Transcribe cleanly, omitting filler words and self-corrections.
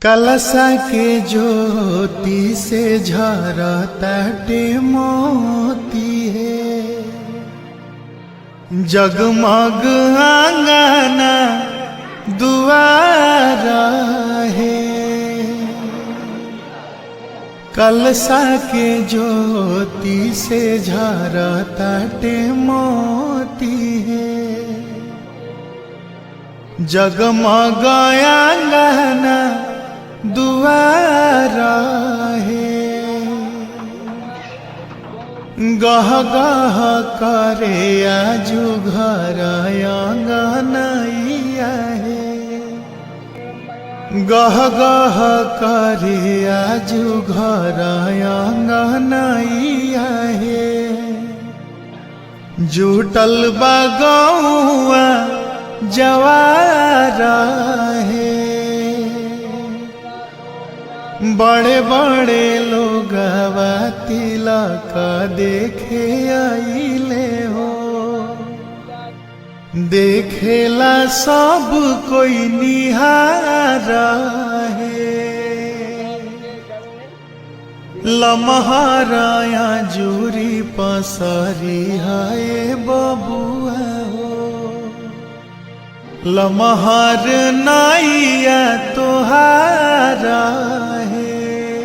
कलसा के ज्योति से झरताटे मोती है। जगमग आंगना दुआरा है। कलसा के ज्योति से झरताटे मोती है। जगमग आंगना दुआरा है। गह गह करे आजू घर आंगनैया है। गह गह करे आजू घर आंगनैया है। जुटल बा गौआ जवारा है। बड़े बड़े लोग तिलक देखे आइले हो। देखेला सब कोई निहारा है। लमहराया जूरी पसरी है बबुआ हो। लमहर नाइया तोहारा